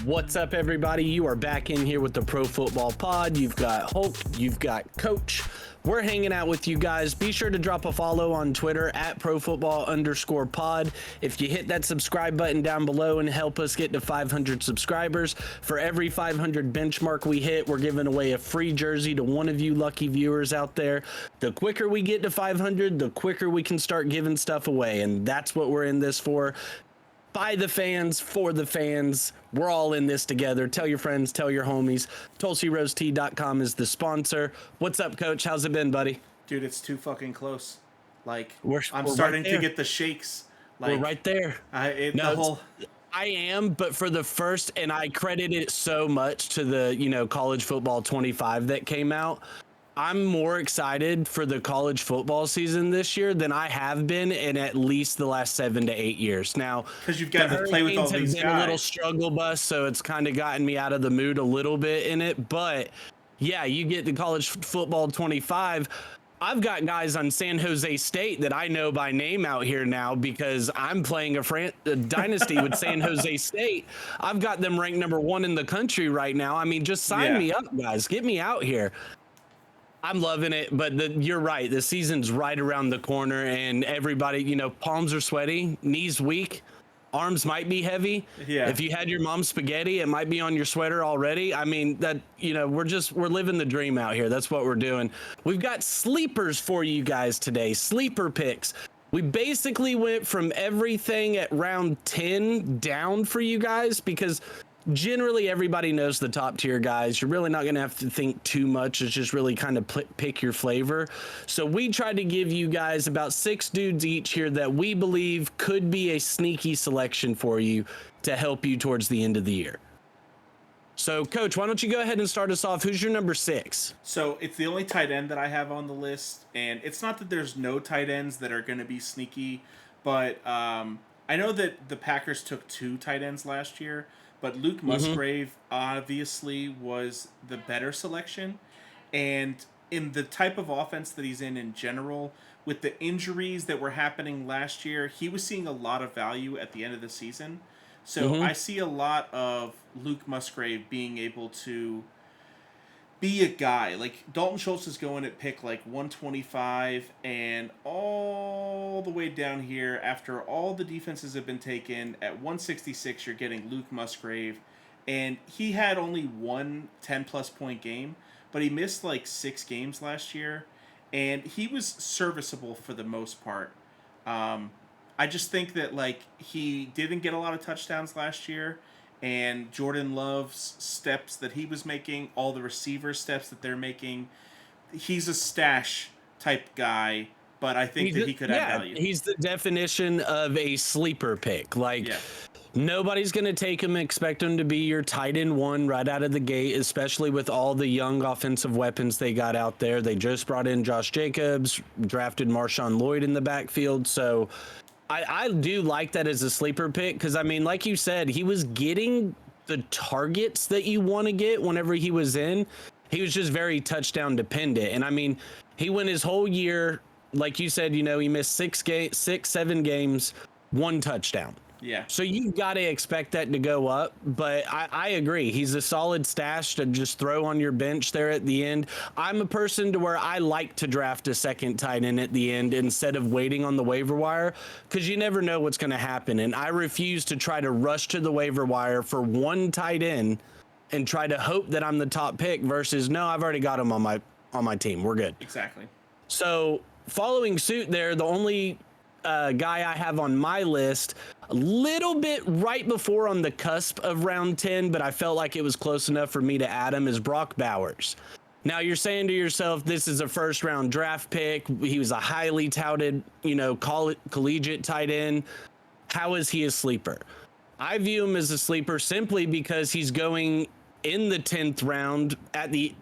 What's up, everybody? You are back in here with the Pro Football Pod. You've got Hulk, you've got Coach. We're hanging out with you guys. Be sure to drop a follow on Twitter at ProFootball_pod. If you hit that subscribe button down below and help us get to 500 subscribers, for every 500 benchmark we hit, we're giving away a free jersey to one of you lucky viewers out there. The quicker we get to 500, the quicker we can start giving stuff away, and that's what we're in this for. By the fans, for the fans. We're all in this together. Tell your friends, tell your homies. TulsiRoseTea.com is the sponsor. What's up, Coach? How's it been, buddy? Dude, it's too fucking close. Like, we're starting right to get the shakes. Like, we're right there. I am, but for the first, and I credit it so much to the, college football 25 that came out. I'm more excited for the college football season this year than I have been in at least the last 7 to 8 years. Now, because you've got to play with all these guys. A little struggle bus, so it's kind of gotten me out of the mood a little bit in it. But yeah, you get the college football 25. I've got guys on San Jose State that I know by name out here now because I'm playing a dynasty with San Jose State. I've got them ranked number 1 in the country right now. I mean, just sign me up, guys. Get me out here. I'm loving it, but you're right. The season's right around the corner, and everybody, palms are sweaty, knees weak, arms might be heavy. Yeah. If you had your mom's spaghetti, it might be on your sweater already. I mean, we're living the dream out here. That's what we're doing. We've got sleepers for you guys today, sleeper picks. We basically went from everything at round 10 down for you guys because generally everybody knows the top tier guys. You're really not going to have to think too much. It's just really kind of pick your flavor. So we tried to give you guys about 6 dudes each here that we believe could be a sneaky selection for you to help you towards the end of the year. So, Coach, why don't you go ahead and start us off? Who's your number 6? So it's the only tight end that I have on the list, and it's not that there's no tight ends that are going to be sneaky, but I know that the Packers took 2 tight ends last year. But Luke Musgrave obviously was the better selection. And in the type of offense that he's in general, with the injuries that were happening last year, he was seeing a lot of value at the end of the season. So I see a lot of Luke Musgrave being able to be a guy. Like, Dalton Schultz is going at pick 125, and all the way down here, after all the defenses have been taken, at 166 you're getting Luke Musgrave, and he had only one 10-plus point game, but he missed 6 games last year, and he was serviceable for the most part. I just think that he didn't get a lot of touchdowns last year, and Jordan Love's steps that he was making, all the receiver steps that they're making, he's a stash type guy, but I think that he could add value. He's the definition of a sleeper pick. Nobody's going to take him and expect him to be your tight end 1 right out of the gate, especially with all the young offensive weapons they got out there. They just brought in Josh Jacobs, drafted Marshawn Lloyd in the backfield, so I do like that as a sleeper pick because, like you said, he was getting the targets that you want to get whenever he was in. He was just very touchdown dependent. And, he went his whole year, like you said, he missed 7 games, 1 touchdown. Yeah. So you've got to expect that to go up, but I agree. He's a solid stash to just throw on your bench there at the end. I'm a person to where I like to draft a second tight end at the end instead of waiting on the waiver wire because you never know what's going to happen. And I refuse to try to rush to the waiver wire for 1 tight end and try to hope that I'm the top pick versus, no, I've already got him on my team. We're good. Exactly. So following suit there, the only guy I have on my list a little bit right before on the cusp of round 10, but I felt like it was close enough for me to add him, is Brock Bowers. Now you're saying to yourself, this is a 1st round draft pick. He was a highly touted, collegiate tight end. How is he a sleeper? I view him as a sleeper simply because he's going in the 10th round at the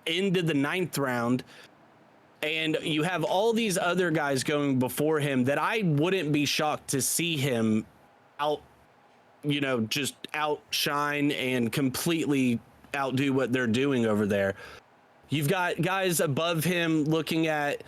end of the 9th round. And you have all these other guys going before him that I wouldn't be shocked to see him just outshine and completely outdo what they're doing over there. You've got guys above him looking at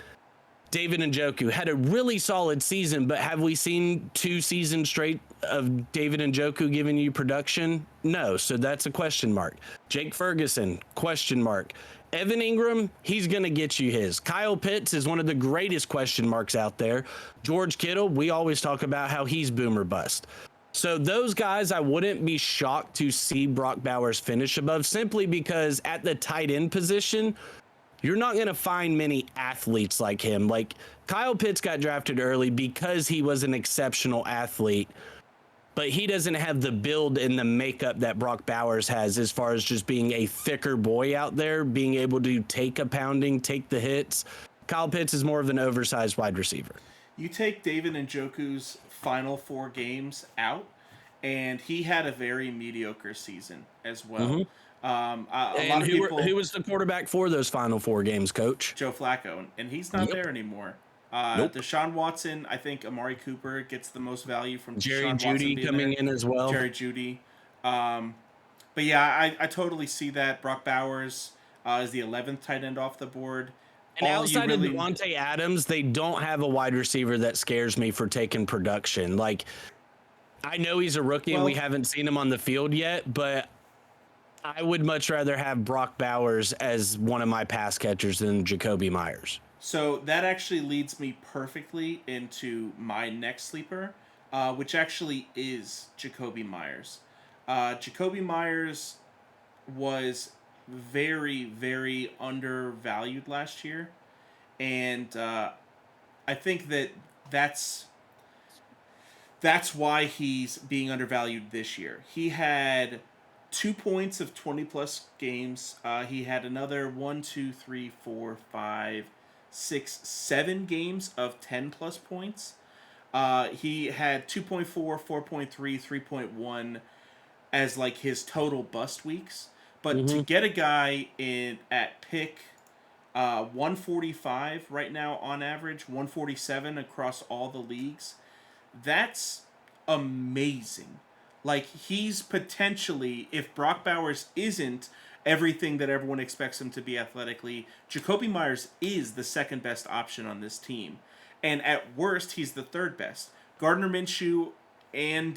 David Njoku had a really solid season, but have we seen 2 seasons straight of David Njoku giving you production? No, so that's a question mark. Jake Ferguson, question mark. Evan Ingram, he's going to get you his. Kyle Pitts is one of the greatest question marks out there. George Kittle, we always talk about how he's boomer bust. So those guys, I wouldn't be shocked to see Brock Bowers finish above, simply because at the tight end position, you're not going to find many athletes like him. Like, Kyle Pitts got drafted early because he was an exceptional athlete, but he doesn't have the build and the makeup that Brock Bowers has, as far as just being a thicker boy out there, being able to take a pounding, take the hits. Kyle Pitts is more of an oversized wide receiver. You take David Njoku's final 4 games out, and he had a very mediocre season as well. Mm-hmm. A lot of people, who was the quarterback for those final 4 games, Coach? Joe Flacco, and he's not there anymore. Nope. Deshaun Watson, I think Amari Cooper gets the most value from Jerry Deshaun Jeudy Watson coming in as well. Jerry Jeudy. But yeah, I totally see that. Brock Bowers is the 11th tight end off the board. And outside of Davante Adams, they don't have a wide receiver that scares me for taking production. Like, I know he's a rookie and we haven't seen him on the field yet, but I would much rather have Brock Bowers as one of my pass catchers than Jakobi Meyers. So that actually leads me perfectly into my next sleeper, which actually is Jakobi Meyers. Jakobi Meyers was very, very undervalued last year, and I think that's why he's being undervalued this year. He had 2 points of 20 plus games. He had another 7 games of 10 plus points. He had 2.4, 4.3, 3.1 as like his total bust weeks. But to get a guy at pick 145 right now on average, 147 across all the leagues, that's amazing. Like, he's potentially, if Brock Bowers isn't everything that everyone expects him to be athletically, Jakobi Meyers is the second best option on this team. And at worst, he's the third best. Gardner Minshew and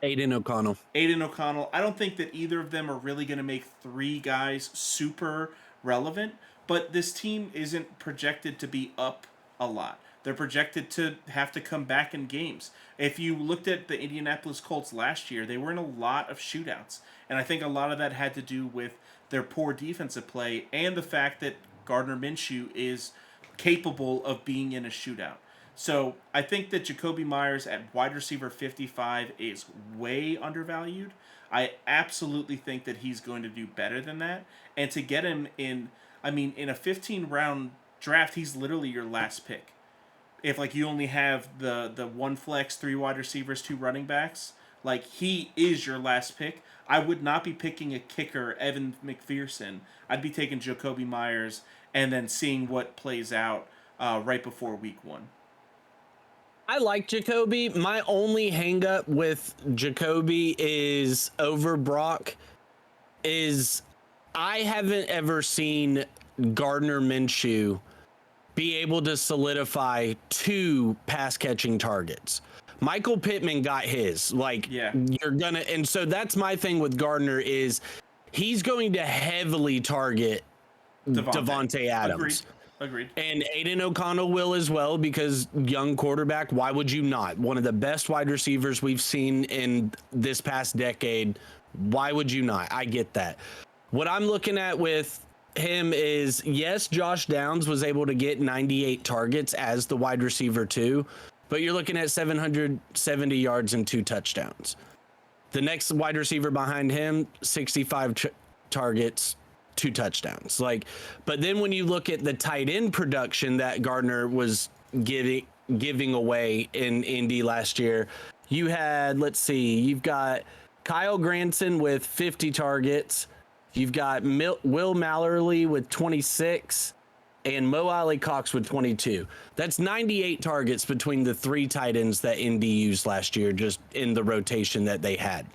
Aiden O'Connell. I don't think that either of them are really going to make 3 guys super relevant, but this team isn't projected to be up a lot. They're projected to have to come back in games. If you looked at the Indianapolis Colts last year, they were in a lot of shootouts. And I think a lot of that had to do with their poor defensive play and the fact that Gardner Minshew is capable of being in a shootout. So I think that Jakobi Meyers at wide receiver 55 is way undervalued. I absolutely think that he's going to do better than that. And to get him in a 15-round draft, he's literally your last pick. If like you only have the 1 flex, 3 wide receivers, 2 running backs, like he is your last pick. I would not be picking a kicker, Evan McPherson. I'd be taking Jakobi Meyers and then seeing what plays out right before week 1. I like Jakobi. My only hang up with Jakobi is over Brock is I haven't ever seen Gardner Minshew be able to solidify 2 pass catching targets. Michael Pittman got his. Like, you're gonna, and so that's my thing with Gardner is he's going to heavily target Davante Adams. Agreed. And Aiden O'Connell will as well, because young quarterback, why would you not? One of the best wide receivers we've seen in this past decade. Why would you not? I get that. What I'm looking at with him is, yes, Josh Downs was able to get 98 targets as the wide receiver too, but you're looking at 770 yards and 2 touchdowns. The next wide receiver behind him, 65 targets, 2 touchdowns. Like, but then when you look at the tight end production that Gardner was giving away in Indy last year, you had, you've got Kyle Granson with 50 targets. You've got Will Mallory with 26 and Mo Alley-Cox with 22. That's 98 targets between the 3 tight ends that Indy used last year, just in the rotation that they had.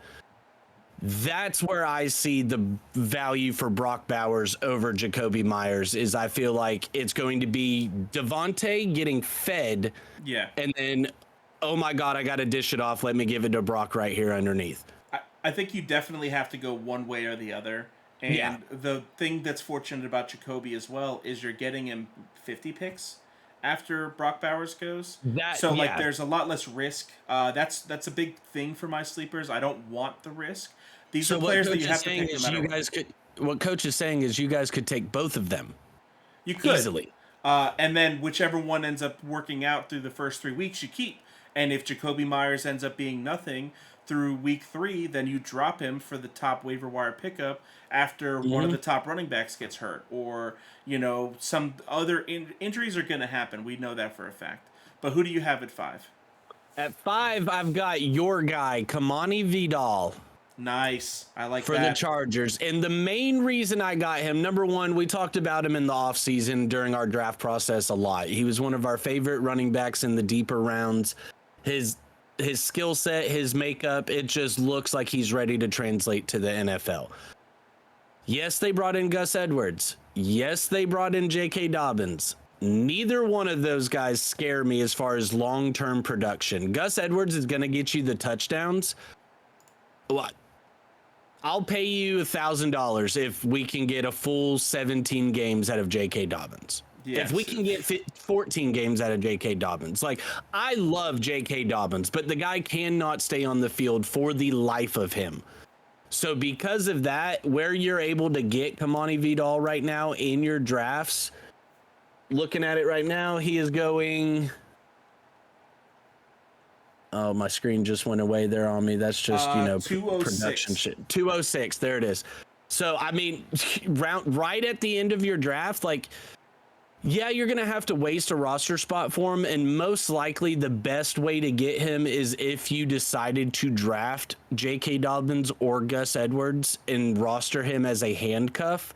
That's where I see the value for Brock Bowers over Jacoby Myers. Is I feel like it's going to be Devontae getting fed, Yeah. and then, oh my God, I got to dish it off. Let me give it to Brock right here underneath. I think you definitely have to go one way or the other. Yeah. And the thing that's fortunate about Jacoby as well is you're getting him 50 picks after Brock Bowers goes. So like Yeah. there's a lot less risk. That's a big thing for my sleepers. I don't want the risk. These So are what players that coach you is have to saying pick no is matter you what. guys could. What coach is saying is you guys could take both of them You could. easily. And then whichever one ends up working out through the first 3 weeks, you keep. And if Jacoby Myers ends up being nothing through week 3, then you drop him for the top waiver wire pickup after one of the top running backs gets hurt. Or, some other injuries are going to happen. We know that for a fact. But who do you have at 5? At 5, I've got your guy, Kamani Vidal. Nice. I like for that. the Chargers. And the main reason I got him, number one, we talked about him in the offseason during our draft process a lot. He was one of our favorite running backs in the deeper rounds. His skill set, his makeup, it just looks like he's ready to translate to the NFL. Yes, they brought in Gus Edwards. Yes, they brought in J.K. Dobbins. Neither one of those guys scare me as far as long-term production. Gus Edwards is going to get you the touchdowns. What? I'll pay you $1,000 if we can get a full 17 games out of J.K. Dobbins. Yes. If we can get 14 games out of J.K. Dobbins. Like, I love J.K. Dobbins, but the guy cannot stay on the field for the life of him. So because of that, where you're able to get Kamani Vidal right now in your drafts, looking at it right now, he is going... Oh, my screen just went away there on me. That's just, 206. production shit. 206. There it is. So, I mean, right at the end of your draft, like, yeah, you're going to have to waste a roster spot for him. And most likely the best way to get him is if you decided to draft J.K. Dobbins or Gus Edwards and roster him as a handcuff.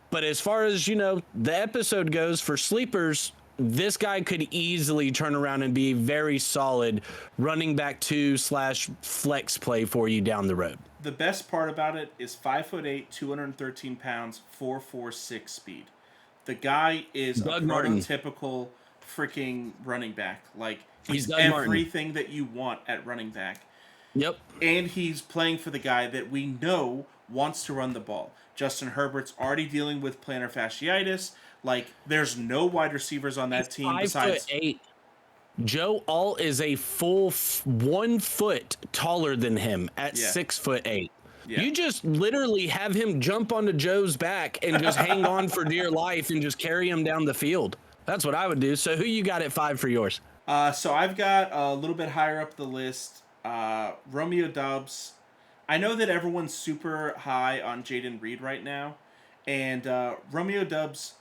But as far as, the episode goes for sleepers, this guy could easily turn around and be a very solid running back 2/flex play for you down the road. The best part about it is 5'8", 213 pounds, 4.46 speed. The guy is Doug a Martin. prototypical freaking running back. Like, He's he's Doug everything that you want at running back. Yep. And he's playing for the guy that we know wants to run the ball. Justin Herbert's already dealing with plantar fasciitis. Like, there's no wide receivers on that team besides... 5'8". Joe Alt is a full 1 foot taller than him at 6'8". Yeah. You just literally have him jump onto Joe's back and just hang on for dear life and just carry him down the field. That's what I would do. So who you got at 5 for yours? So I've got a little bit higher up the list, Romeo Doubs. I know that everyone's super high on Jaden Reed right now, and Romeo Doubs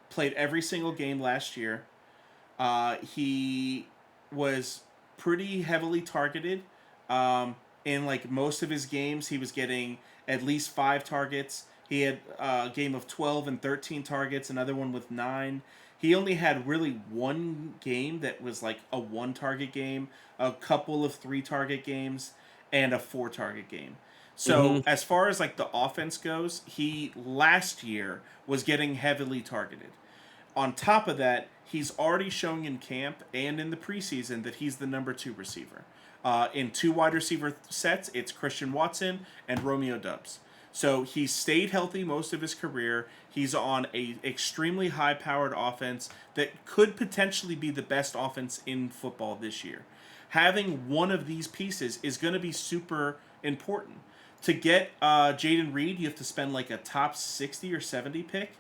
played every single game last year. He was pretty heavily targeted. In like most of his games, he was getting at least 5 targets. He had a game of 12 and 13 targets, another one with 9. He only had really one game that was like a 1-target game, a couple of 3-target games, and a 4-target game. So as far as like the offense goes, he last year was getting heavily targeted. On top of that, he's already showing in camp and in the preseason that he's the number 2 receiver. In 2 wide receiver sets, it's Christian Watson and Romeo Doubs. So he's stayed healthy most of his career. He's on a extremely high-powered offense that could potentially be the best offense in football this year. Having one of these pieces is going to be super important. To get Jaden Reed, you have to spend like a top 60 or 70 pick.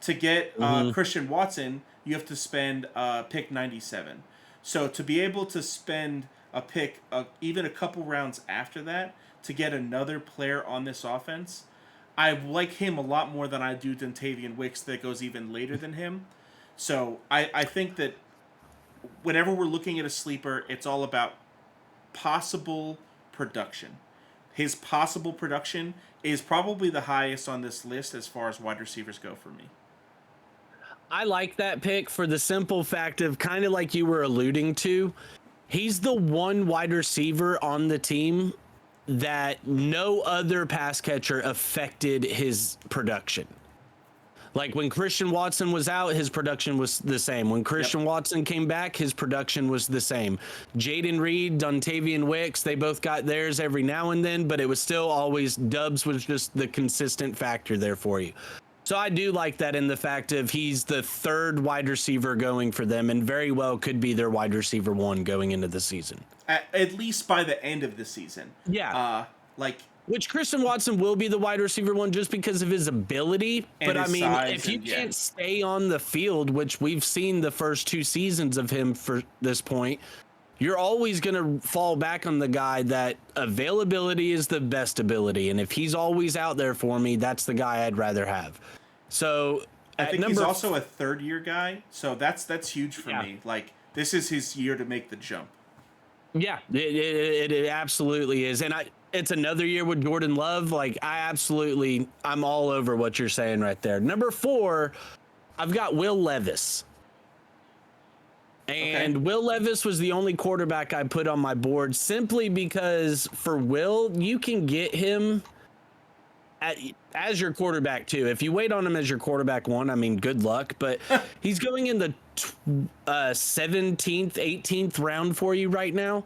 To get Christian Watson, you have to spend pick 97. So to be able to spend a pick even a couple rounds after that to get another player on this offense, I like him a lot more than I do Dontavian Wicks that goes even later than him. So I think that whenever we're looking at a sleeper, it's all about possible production. His possible production is probably the highest on this list as far as wide receivers go for me. I like that pick for the simple fact of kind of like you were alluding to. He's the one wide receiver on the team that no other pass catcher affected his production. Like when Christian Watson was out, his production was the same. When Christian Watson came back, his production was the same. Jaden Reed, Dontavian Wicks, they both got theirs every now and then, but it was still always Dubs was just the consistent factor there for you. So I do like that in the fact of he's the third wide receiver going for them and very well could be their wide receiver one going into the season. At least by the end of the season. Yeah. Like... Which Christian Watson will be the wide receiver one just because of his ability. But I mean, if you can't stay on the field, which we've seen the first 2 seasons of him for this point, you're always going to fall back on the guy that availability is the best ability. And if he's always out there for me, that's the guy I'd rather have. So I think he's also a third-year guy. So that's huge for me. Like, this is his year to make the jump. Yeah, it absolutely is. And it's another year with Jordan Love. Like, I'm all over what you're saying right there. Number 4, I've got Will Levis. And Will Levis was the only quarterback I put on my board simply because for Will, you can get him as your quarterback too. If you wait on him as your quarterback one, I mean, good luck. But he's going in the 17th, 18th round for you right now.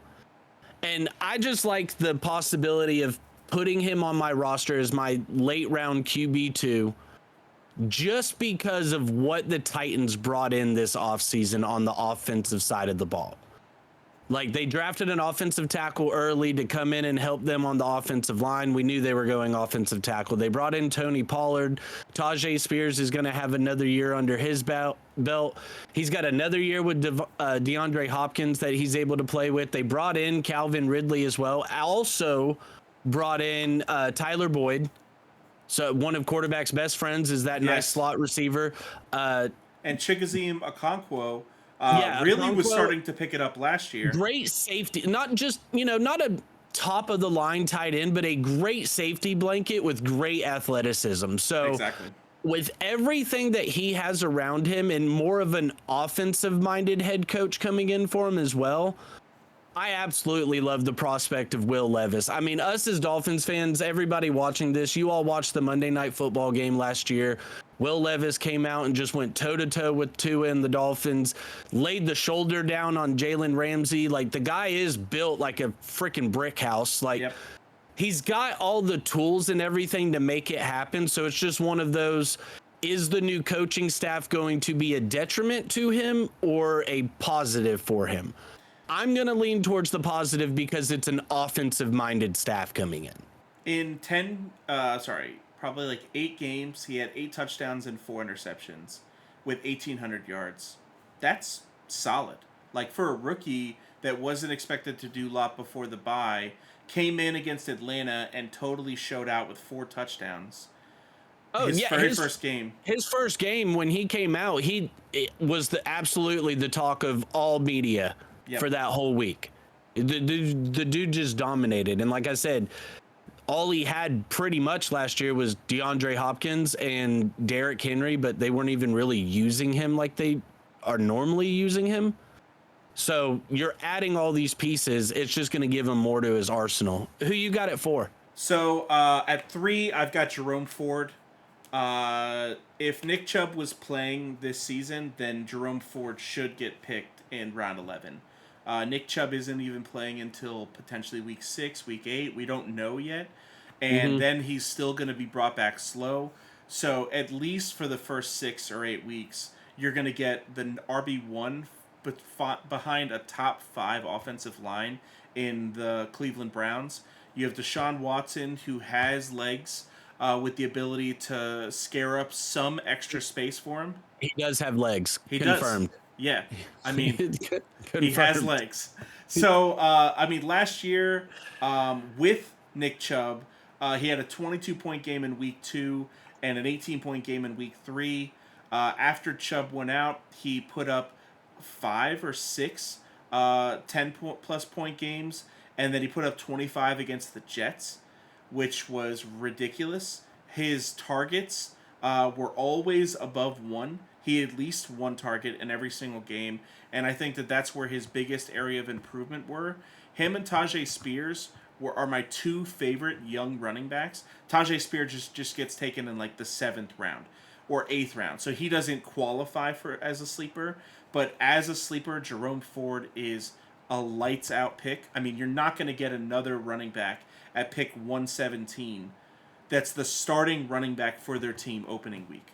And I just like the possibility of putting him on my roster as my late round QB2 just because of what the Titans brought in this offseason on the offensive side of the ball. Like, they drafted an offensive tackle early to come in and help them on the offensive line. We knew they were going offensive tackle. They brought in Tony Pollard. Tajay Spears is going to have another year under his belt. He's got another year with DeAndre Hopkins that he's able to play with. They brought in Calvin Ridley as well. Also brought in Tyler Boyd. So one of quarterback's best friends is that nice slot receiver. And Chigoziem Okonkwo really was starting to pick it up last year. Great safety. Not just, not a top of the line tight end, but a great safety blanket with great athleticism. So with everything that he has around him and more of an offensive minded head coach coming in for him as well, I absolutely love the prospect of Will Levis. I mean, us as Dolphins fans, everybody watching this, you all watched the Monday Night Football game last year. Will Levis came out and just went toe-to-toe with Tua and the Dolphins, laid the shoulder down on Jalen Ramsey. Like, the guy is built like a freaking brick house. Like, he's got all the tools and everything to make it happen. So it's just one of those, is the new coaching staff going to be a detriment to him or a positive for him? I'm going to lean towards the positive because it's an offensive-minded staff coming in. In probably like 8 games, he had 8 touchdowns and 4 interceptions with 1,800 yards. That's solid. Like, for a rookie that wasn't expected to do a lot before the bye, came in against Atlanta and totally showed out with 4 touchdowns. His first game. His first game, when he came out, it was absolutely the talk of all media. For that whole week. The dude just dominated. And like I said, all he had pretty much last year was DeAndre Hopkins and Derrick Henry, but they weren't even really using him like they are normally using him. So you're adding all these pieces. It's just going to give him more to his arsenal. Who you got it for? So at 3, I've got Jerome Ford. If Nick Chubb was playing this season, then Jerome Ford should get picked in round 11. Nick Chubb isn't even playing until potentially week 6, week 8. We don't know yet. And then he's still going to be brought back slow. So at least for the first 6 or 8 weeks, you're going to get the RB1 behind a top 5 offensive line in the Cleveland Browns. You have Deshaun Watson, who has legs with the ability to scare up some extra space for him. He does have legs. He confirmed. Does. Yeah, I mean, he has legs. So, last year with Nick Chubb, he had a 22-point game in week 2 and an 18-point game in week 3. After Chubb went out, he put up 5 or 6 10-plus point games, and then he put up 25 against the Jets, which was ridiculous. His targets were always above 1. He had at least 1 target in every single game, and I think that's where his biggest area of improvement were. Him and Tajay Spears are my two favorite young running backs. Tajay Spears just gets taken in like the 7th round or 8th round, so he doesn't qualify for as a sleeper. But as a sleeper, Jerome Ford is a lights out pick. I mean, you're not going to get another running back at pick 117 that's the starting running back for their team opening week.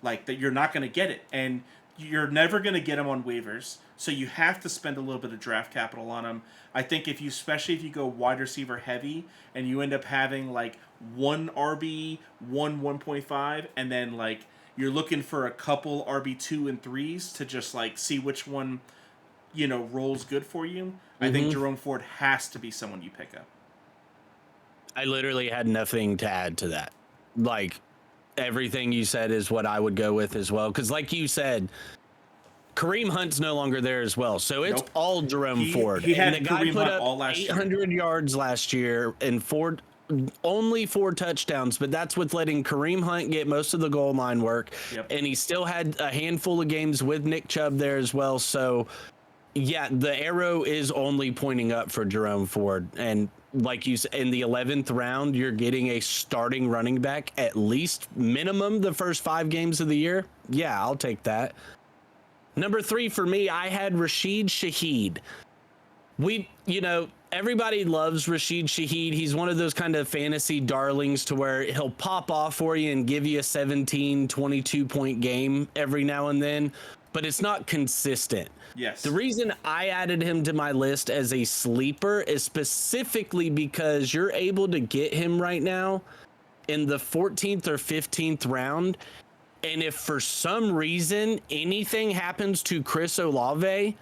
Like that, you're not going to get it, and you're never going to get him on waivers. So you have to spend a little bit of draft capital on him. I think especially if you go wide receiver heavy and you end up having like one RB, 1.5, and then like you're looking for a couple RB2 and 3s to just like see which one, rolls good for you. I think Jerome Ford has to be someone you pick up. I literally had nothing to add to that. Like, everything you said is what I would go with as well. Because like you said, Kareem Hunt's no longer there as well. So it's all Jerome Ford. He had and the guy Kareem put Hunt up all last 800 year. yards last year and only 4 touchdowns, but that's with letting Kareem Hunt get most of the goal line work. Yep. And he still had a handful of games with Nick Chubb there as well. So yeah, the arrow is only pointing up for Jerome Ford. And like you said, in the 11th round, you're getting a starting running back at least minimum the first 5 games of the year. Yeah, I'll take that. Number 3 for me, I had Rashid Shaheed. Everybody loves Rashid Shaheed. He's one of those kind of fantasy darlings to where he'll pop off for you and give you a 17, 22 point game every now and then, but it's not consistent. Yes. The reason I added him to my list as a sleeper is specifically because you're able to get him right now in the 14th or 15th round. And if for some reason anything happens to Chris Olave,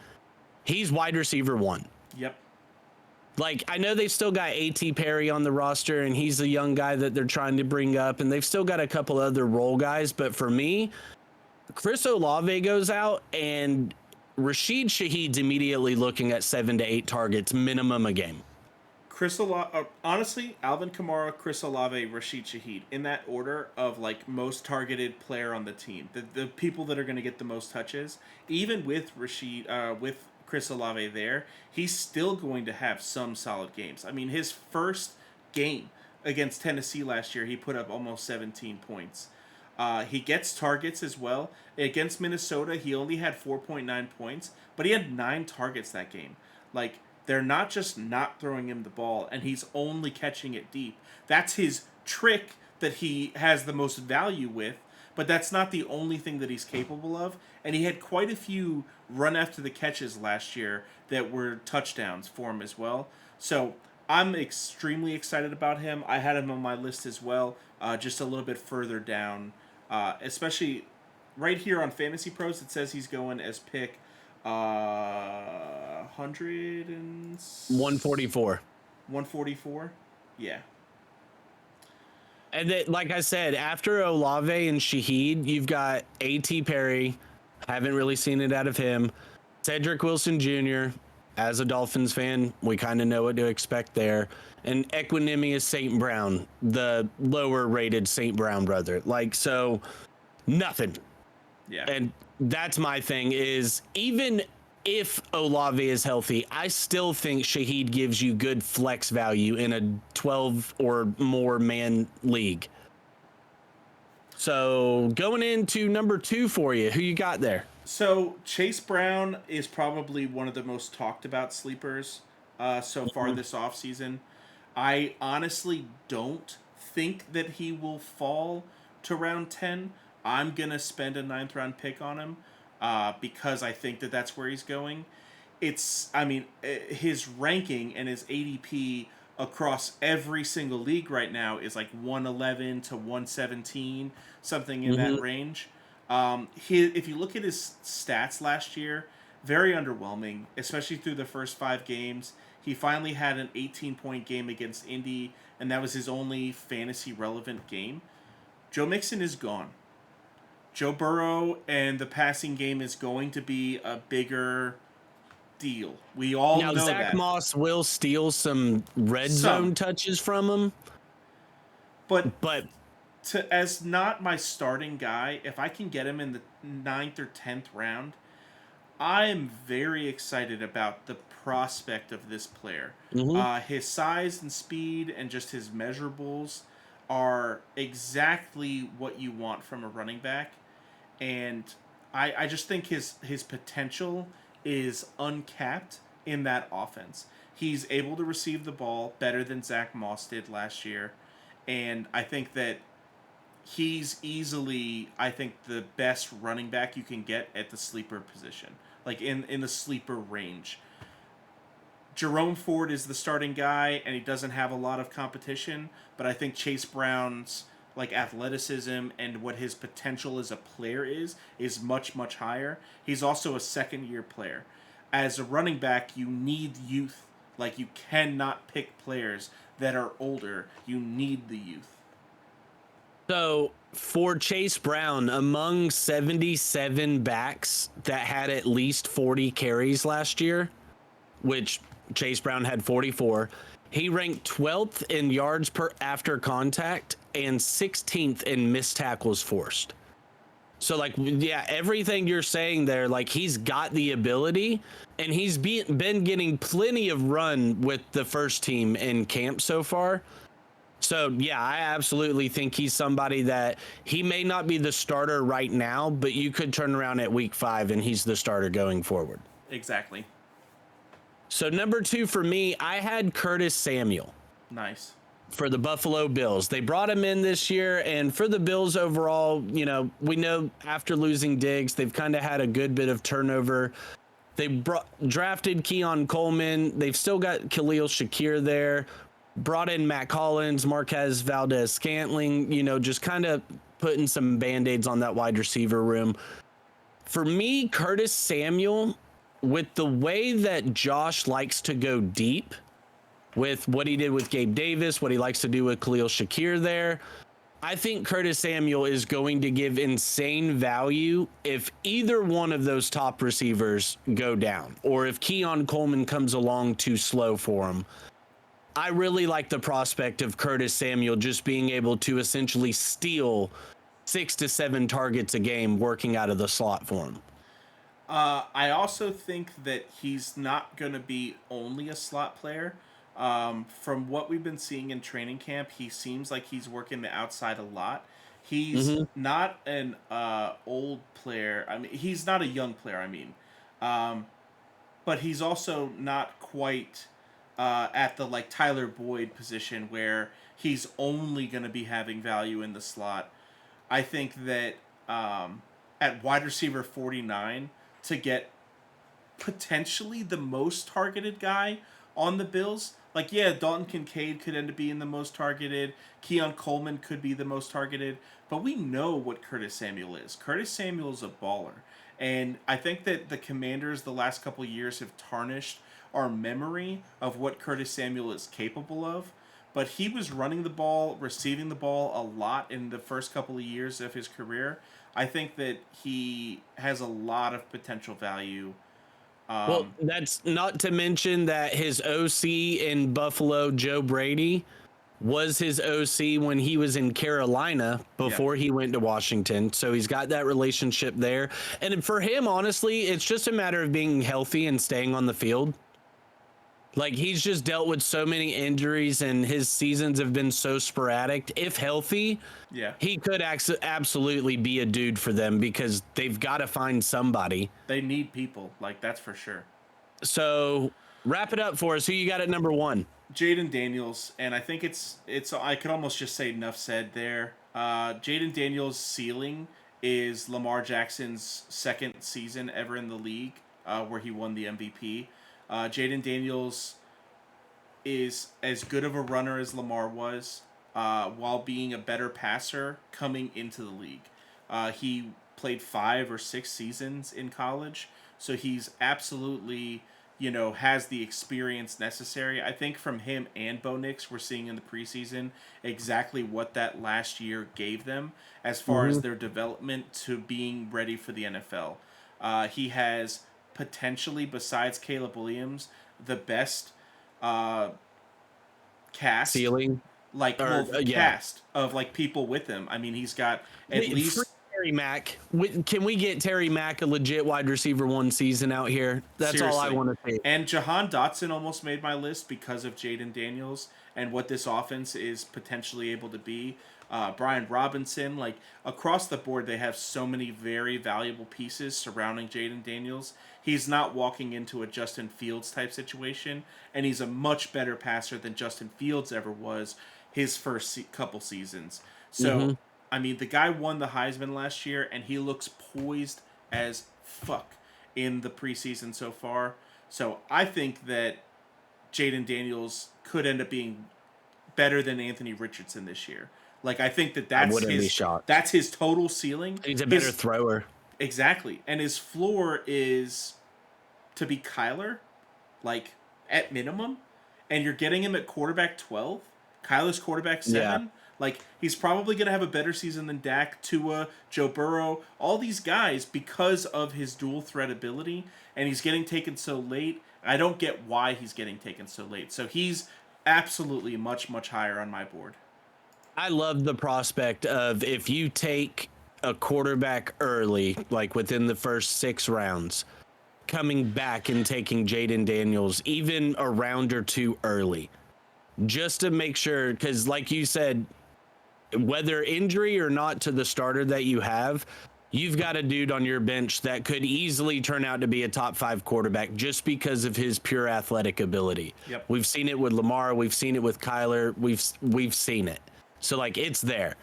he's wide receiver 1. Yep. Like, I know they still got A.T. Perry on the roster, and he's a young guy that they're trying to bring up, and they've still got a couple other role guys. But for me, Chris Olave goes out, and Rashid Shaheed's immediately looking at 7 to 8 targets minimum a game. Honestly, Alvin Kamara, Chris Olave, Rashid Shaheed, in that order of like most targeted player on the team, the people that are going to get the most touches. Even with with Chris Olave there, he's still going to have some solid games. I mean, his first game against Tennessee last year, he put up almost 17 points. He gets targets as well. Against Minnesota, he only had 4.9 points, but he had 9 targets that game. Like, they're not just not throwing him the ball, and he's only catching it deep. That's his trick that he has the most value with, but that's not the only thing that he's capable of. And he had quite a few run after the catches last year that were touchdowns for him as well. So I'm extremely excited about him. I had him on my list as well, just a little bit further down, especially right here on Fantasy Pros. It says he's going as pick 144. 144? Yeah. And then, like I said, after Olave and Shaheed, you've got A.T. Perry. Haven't really seen it out of him. Cedric Wilson Jr. As a Dolphins fan, we kind of know what to expect there. And Equanimous St. Brown, the lower-rated St. Brown brother. Like, so, nothing. Yeah. And that's my thing is, even if Olave is healthy, I still think Shaheed gives you good flex value in a 12 or more man league. So going into number 2 for you, who you got there? So Chase Brown is probably one of the most talked about sleepers so far this offseason. I honestly don't think that he will fall to round 10. I'm going to spend a 9th round pick on him because I think that that's where he's going. His ranking and his ADP across every single league right now is like 111 to 117, something in that range. If you look at his stats last year, very underwhelming, especially through the first 5 games. He finally had an 18-point game against Indy, and that was his only fantasy-relevant game. Joe Mixon is gone. Joe Burrow and the passing game is going to be a bigger deal. We all know that. Zach Moss will steal some red zone touches from him. But as not my starting guy, if I can get him in the 9th or 10th round, I'm very excited about the prospect of this player. Hmm. His size and speed and just his measurables are exactly what you want from a running back. And I just think his potential is uncapped in that offense. He's able to receive the ball better than Zach Moss did last year. And I think that he's easily, I think, the best running back you can get at the sleeper position, like in the sleeper range. Jerome Ford is the starting guy, and he doesn't have a lot of competition. But I think Chase Brown's like athleticism and what his potential as a player is much higher. He's also a second year player. As a running back, you need youth. Like you cannot pick players that are older. You need the youth. So for Chase Brown, among 77 backs that had at least 40 carries last year, which Chase Brown had 44, he ranked 12th in yards per after contact and 16th in missed tackles forced. So, like, yeah, everything you're saying there, like, he's got the ability, and he's been getting plenty of run with the first team in camp so far. So, yeah, I absolutely think he's somebody that he may not be the starter right now, but you could turn around at week 5 and he's the starter going forward. Exactly. So, number 2 for me, I had Curtis Samuel Nice. for the Buffalo Bills. They brought him in this year, and for the Bills overall, you know, we know after losing Diggs, they've kind of had a good bit of turnover. They drafted Keon Coleman. They've still got Khalil Shakir there. Brought in Matt Collins, Marquez Valdez-Scantling, you know, just kind of putting some Band-Aids on that wide receiver room. For me, Curtis Samuel, with the way that Josh likes to go deep, with what he did with Gabe Davis, what he likes to do with Khalil Shakir there, I think Curtis Samuel is going to give insane value if either one of those top receivers go down, or if Keon Coleman comes along too slow for him. I really like the prospect of Curtis Samuel just being able to essentially steal 6 to 7 targets a game working out of the slot for him. I also think that he's not going to be only a slot player. From what we've been seeing in training camp, he seems like he's working the outside a lot. He's Mm-hmm. not an old player. I mean, he's not a young player. I mean, um, but he's also not quite at the like Tyler Boyd position where he's only going to be having value in the slot. I think that at wide receiver 49 to get potentially the most targeted guy on the Bills. Like, yeah, Dalton Kincaid could end up being the most targeted. Keon Coleman could be the most targeted. But we know what Curtis Samuel is. Curtis Samuel is a baller. And I think that the Commanders the last couple of years have tarnished our memory of what Curtis Samuel is capable of. But he was running the ball, receiving the ball a lot in the first couple of years of his career. I think that he has a lot of potential value. Well, Um, that's not to mention that his OC in Buffalo, Joe Brady, was his OC when he was in Carolina yeah, before he went to Washington. So he's got that relationship there. And for him, honestly, it's just a matter of being healthy and staying on the field. Like, he's just dealt with so many injuries and his seasons have been so sporadic. If healthy, yeah. he could absolutely be a dude for them because they've got to find somebody. They need people, like that's for sure. So wrap it up for us. Who you got at number 1? Jaden Daniels, and I think it's I could almost just say enough said there. Jaden Daniels' ceiling is Lamar Jackson's second season ever in the league, where he won the MVP. Jaden Daniels is as good of a runner as Lamar was, while being a better passer coming into the league. He played 5 or 6 seasons in college, so he's absolutely, has the experience necessary. I think from him and Bo Nix, we're seeing in the preseason exactly what that last year gave them as far Mm-hmm. as their development to being ready for the NFL. He has potentially, besides Caleb Williams, the best uh, cast Ceiling. like Or well yeah. cast of like people with him. I mean, he's got at Free least Terry Mack. Can we get Terry Mack a legit wide receiver one season out here? That's all I Seriously. want to see. And Jahan Dotson almost made my list because of Jaden Daniels and what this offense is potentially able to be. Brian Robinson, like across the board, they have so many very valuable pieces surrounding Jaden Daniels. He's not walking into a Justin Fields type situation, and he's a much better passer than Justin Fields ever was his first couple seasons. So, I mean, the guy won the Heisman last year, and he looks poised as fuck in the preseason so far. So I think that Jaden Daniels could end up being better than Anthony Richardson this year. Like I think that that's his total ceiling. He's a better thrower. Exactly. And his floor is to be Kyler, like at minimum, and you're getting him at quarterback 12. Kyler's quarterback 7. Yeah. Like he's probably going to have a better season than Dak, Tua, Joe Burrow, all these guys because of his dual threat ability, and he's getting taken so late. I don't get why he's getting taken so late. So he's absolutely much, much higher on my board. I love the prospect of if you take a quarterback early, like within the first 6 rounds, coming back and taking Jaden Daniels even a round or 2 early, just to make sure, because like you said, whether injury or not to the starter that you have, you've got a dude on your bench that could easily turn out to be a top 5 quarterback just because of his pure athletic ability. Yep. We've seen it with Lamar. We've seen it with Kyler. We've seen it. So, like, it's there.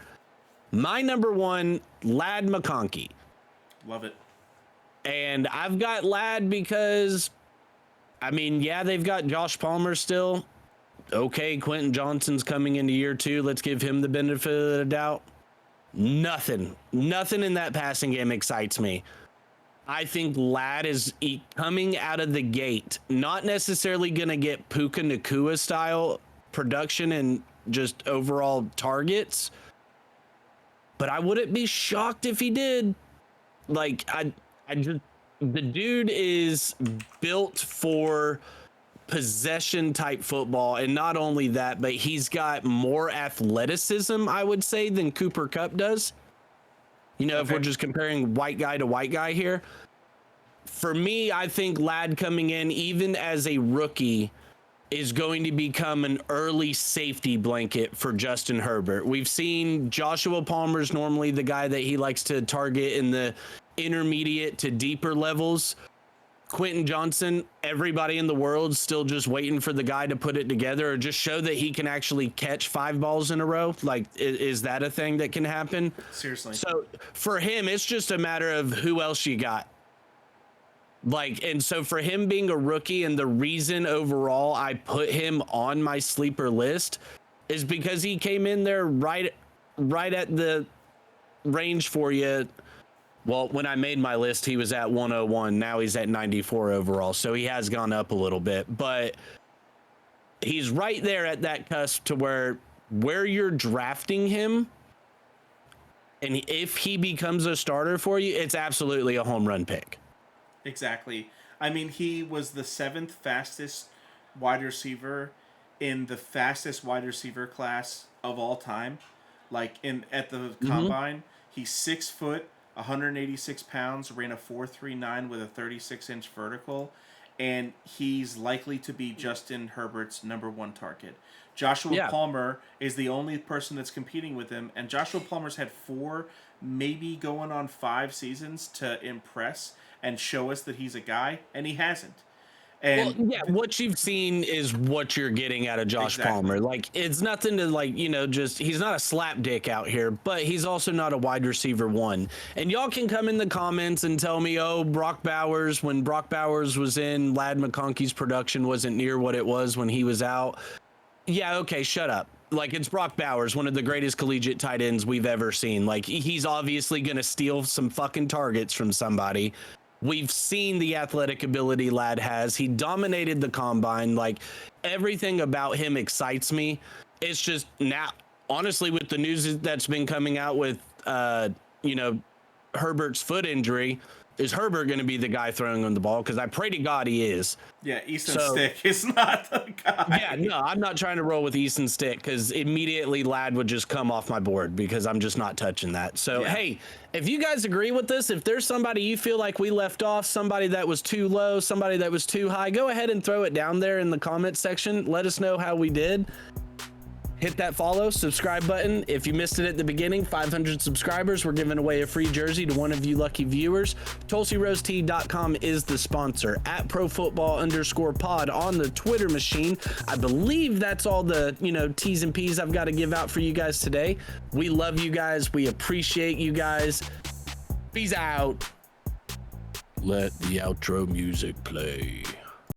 My number 1, Ladd McConkey. Love it. And I've got Ladd because, I mean, yeah, they've got Josh Palmer still. Okay, Quentin Johnson's coming into year 2. Let's give him the benefit of the doubt. Nothing in that passing game excites me. I think Ladd is coming out of the gate, not necessarily going to get Puka Nacua style production and just overall targets, but I wouldn't be shocked if he did. Like, the dude is built for possession type football, and not only that, but he's got more athleticism, I would say, than Cooper Kupp does. You know, if we're just comparing white guy to white guy here. For me, I think Ladd coming in, even as a rookie, is going to become an early safety blanket for Justin Herbert. We've seen Joshua Palmer's normally the guy that he likes to target in the intermediate to deeper levels. Quentin Johnson, everybody in the world still just waiting for the guy to put it together or just show that he can actually catch 5 balls in a row. Like, is that a thing that can happen? Seriously. So for him, it's just a matter of who else you got. Like, and so for him being a rookie, and the reason overall I put him on my sleeper list is because he came in there right at the range for you. Well, when I made my list, he was at 101. Now he's at 94 overall. So he has gone up a little bit, but he's right there at that cusp to where you're drafting him. And if he becomes a starter for you, it's absolutely a home run pick. Exactly. I mean, he was the 7th fastest wide receiver in the fastest wide receiver class of all time. Like at the combine, he's 6 foot, 186 pounds, ran a 4.39 with a 36-inch vertical, and he's likely to be Justin Herbert's number 1 target. Joshua Palmer is the only person that's competing with him, and Joshua Palmer's had 4, maybe going on 5 seasons to impress and show us that he's a guy, and he hasn't. And well, yeah, what you've seen is what you're getting out of Josh Palmer. Like, it's nothing to, like, you know, just, he's not a slap dick out here, but he's also not a wide receiver 1. And y'all can come in the comments and tell me, oh, Brock Bowers, when Brock Bowers was in, Ladd McConkey's production wasn't near what it was when he was out. Yeah, okay, shut up. Like, it's Brock Bowers, one of the greatest collegiate tight ends we've ever seen. Like, he's obviously going to steal some fucking targets from somebody. We've seen the athletic ability Ladd has. He dominated the combine. Like, everything about him excites me. It's just now, honestly, with the news that's been coming out with, you know, Herbert's foot injury, is Herbert going to be the guy throwing on the ball? Because I pray to God he is. Yeah, Easton Stick is not the guy. Yeah, no, I'm not trying to roll with Easton Stick because immediately Ladd would just come off my board because I'm just not touching that. So, hey, if you guys agree with this, if there's somebody you feel like we left off, somebody that was too low, somebody that was too high, go ahead and throw it down there in the comment section. Let us know how we did. Hit that follow, subscribe button. If you missed it at the beginning, 500 subscribers, we're giving away a free jersey to one of you lucky viewers. TulsiRoseTea.com is the sponsor. At ProFootball_pod on the Twitter machine. I believe that's all the, T's and P's I've got to give out for you guys today. We love you guys. We appreciate you guys. Peace out. Let the outro music play.